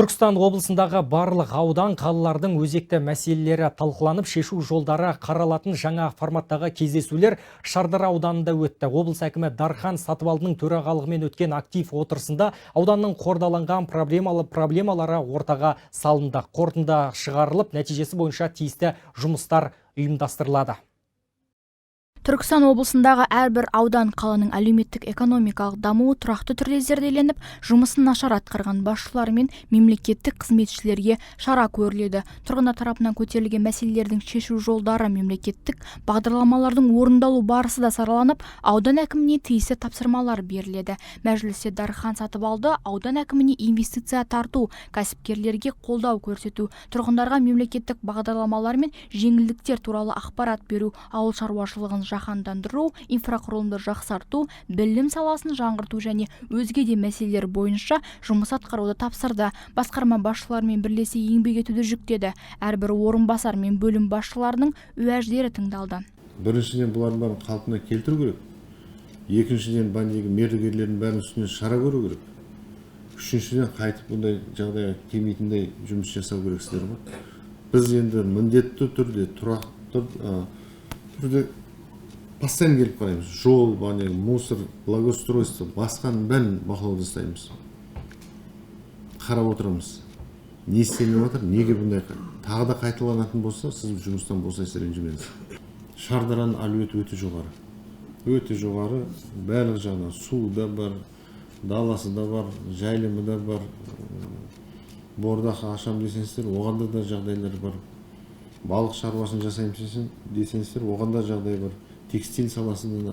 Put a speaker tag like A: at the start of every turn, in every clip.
A: Түркістан облысындағы барлық аудан қалалардың өзекті мәселелері талқыланып, шешу жолдары қаралатын жаңа форматтағы кездесулер Шардара ауданында өтті. Облыс әкімі Дархан Сатыбалдының төрағалығымен өткен актив отырысында ауданның қордаланған проблемалары ортаға салынды. Қорытынды шығарылып, нәтижесі бойынша тиісті жұмыстар ұйымдастырылады.
B: Түркістан облысындағы әрбір аудан қаланың әлеуметтік экономикалық дамуы тұрақты түрде зерделеніп, жұмысын нашар атқарған басшылар мен мемлекеттік қызметшілерге шара көріледі. Тұрғындар тарапынан көтерілген мәселелердің шешу жолдары, мемлекеттік бағдарламалардың орындалу барысы да сараланып, аудан әкіміне тиісті тапсырмалар беріледі. Мәжілісте Дархан Сатыбалды аудан әкіміне инвестиция тарту, кәсіпкерлерге қолдау көрсету, тұрғындарға мемлекеттік бағдарламалар мен жеңілдіктер туралы ақпарат беру, ауыл шаруашылығын жаһандандыру, инфрақұрылымды жақсарту, білім саласын жаңғырту және өзге де мәселелер бойынша жұмыс атқаруды тапсырды. Басқарма басшыларымен бірлесе еңбек етуді жүктеді. Әрбір орынбасар мен бөлім басшыларының уәждері тыңдалды.
C: Біріншіден, бұлардың бәрін қалпына келтіру керек. Екіншіден, бандегі мердігерлердің бәрін үстіне шара көру керек. Үшіншіден, қайтып бұндай жағдайға келмейтіндей жұмыс жасау керексіздер ғой. Біз енді міндетті түрде, тұрақты түрде постоянно келіп қараймыз. Жол, мусор, благоустройство, басқаның бәрін бақылауда ұстаймыз. Қарап отырамыз. Не істеліп жатыр, неге бұндай тағы да қайталанатын болса, сіз жұмыстан босайсыз, ренжімеңіз. Шардараның әлеуеті өте жоғары. Өте жоғары, барлық жағынан су да бар, даласы да бар, жайлымы да бар. Бордақ ашам десеңіздер, оғанда да жағдайлар бар. Балық шаруасын жасаймын десеңіздер, оғанда жағдай бар. Текстиль саласында да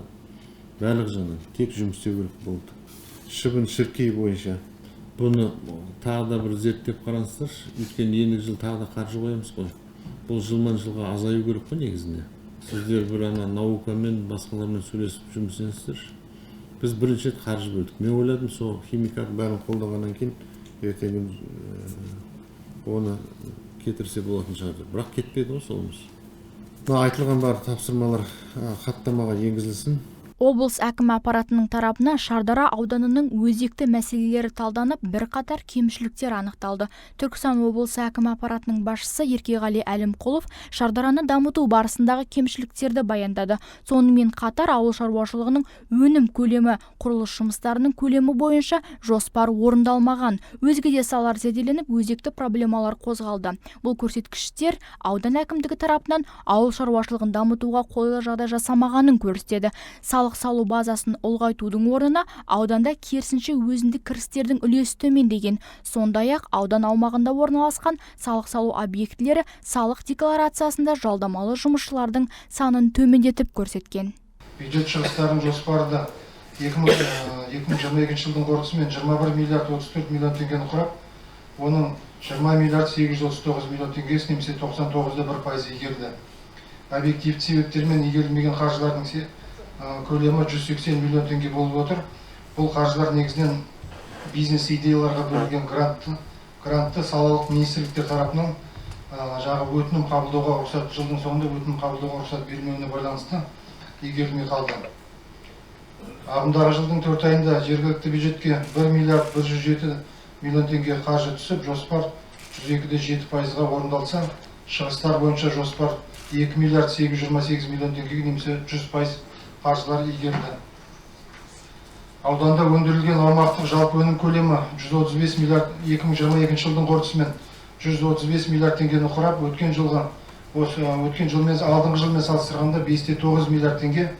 C: барлық жағынан тек жұмыс істеу керек болды. Шыбын шіркей бойынша бұны тағы да бір зерттеп қараңыздар. Өткен ендігі жыл тағы да қаржы қоямыз ғой. Бұл жылдан жылға азаю керек қой негізінде. Сіздер бір наукамен, басқалармен сөйлесіп жұмыс істеңіздер. Біз бірінші рет қаржы бөлдік. Мен ойладым, сол химикат бәрін қолдағаннан кейін ертең оны кетірсе болатын шығар. Бірақ кетпеді ғой солымыз. Айтылған бар тапсырмалар хаттамаға енгізілсін.
B: Облыс әкімі аппаратының тарапына Шардара ауданының өзекті мәселелері талданып, бірқатар кемшіліктер анықталды. Түркістан облысы әкімі аппаратының басшысы Еркеғали Әлімқұлов Шардараны дамыту барысындағы кемшіліктерді баяндады. Сонымен қатар ауыл шаруашылығының өнім көлемі, құрылыс жұмыстарының көлемі бойынша жоспар орындалмаған, өзге де салалар зерделеніп, өзекті проблемалар қозғалды. Бұл көрсеткіштер аудан әкімдігі тарапынан ауыл шаруашылығын дамытуға қолайлы жағдай жасамағанын көрсетеді. Салу базасын ұлғайтудың орнына ауданда керісінше өзіндік кірістердің үлесі төмендеген. Сондай-ақ аудан аумағында орналасқан салық салу объектілері салық декларациясында жалдамалы жұмысшылардың санын төмендетіп көрсеткен.
D: Бюджет шығыстарының жоспары 2022 жылдың қорытындысымен 21 миллиард 34 миллион теңгені құрап, оның 20 миллиард 839 миллион теңгесі немесе 99,1% игерілді. Объективті себептермен игерілмеген қаржылардың көлемі 180 миллион теңге болып отыр. Бұл қаржылар негізінен бизнес идеяларға бөлінген грантты салалық министрліктер тарапынан өтінім қабылдауға рұқсат, жылдың соңында өтінім қабылдауға рұқсат берілмеуіне байланысты игерілмей қалды. Ағымдағы жылдың 4 айында жергілікті бюджетке 1 миллиард 107 миллион теңге қаржы түсіп, жоспар 102,7%-ға орындалса, шығыстар бойынша жоспар 2 миллиард 828 миллион теңгеге немесе 100% қаржылар игерілді. Ауданда өндірілген аумақтық жалпы өнім көлемі 135 миллиард 2022 жылдың қорытындысымен 135 миллиард теңгені құрап, өткен жылмен алдыңғы жылмен салыстырғанда 5,9 миллиард теңге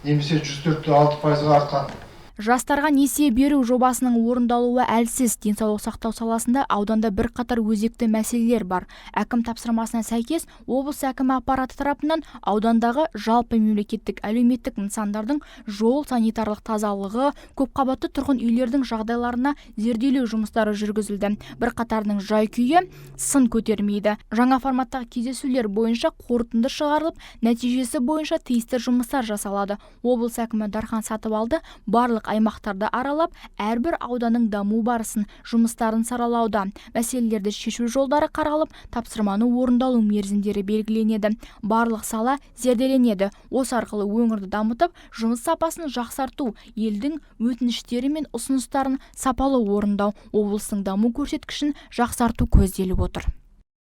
D: немесе 104,6%-ға артқан.
B: Жастарға несие беру жобасының орындалуы әлсіз. Денсаулық сақтау саласында ауданда бірқатар өзекті мәселелер бар. Әкім тапсырмасына сәйкес, облыс әкімі аппараты тарапынан аудандағы жалпы мемлекеттік әлеуметтік нысандардың жол, санитарлық тазалығы, көпқабатты тұрғын үйлердің жағдайларына зерделеу жұмыстары жүргізілді. Бірқатарының жай-күйі сын көтермейді. Жаңа форматтағы кездесулер бойынша қорытынды шығарылып, нәтижесі бойынша тиісті жұмыстар жасалады. Облыс әкімі Дархан Сатыбалды барлық барлық аймақтарды аралап, әрбір ауданның даму барысын, жұмыстарын саралауда. Мәселелерді шешу жолдары қаралып, тапсырманы орындалу мерзімдері белгіленеді. Барлық сала зерделенеді. Осы арқылы өңірді дамытып, жұмыс сапасын жақсарту, елдің өтініштері мен ұсыныстарын сапалы орындау, облыстың даму көрсеткішін жақсарту көзделіп отыр.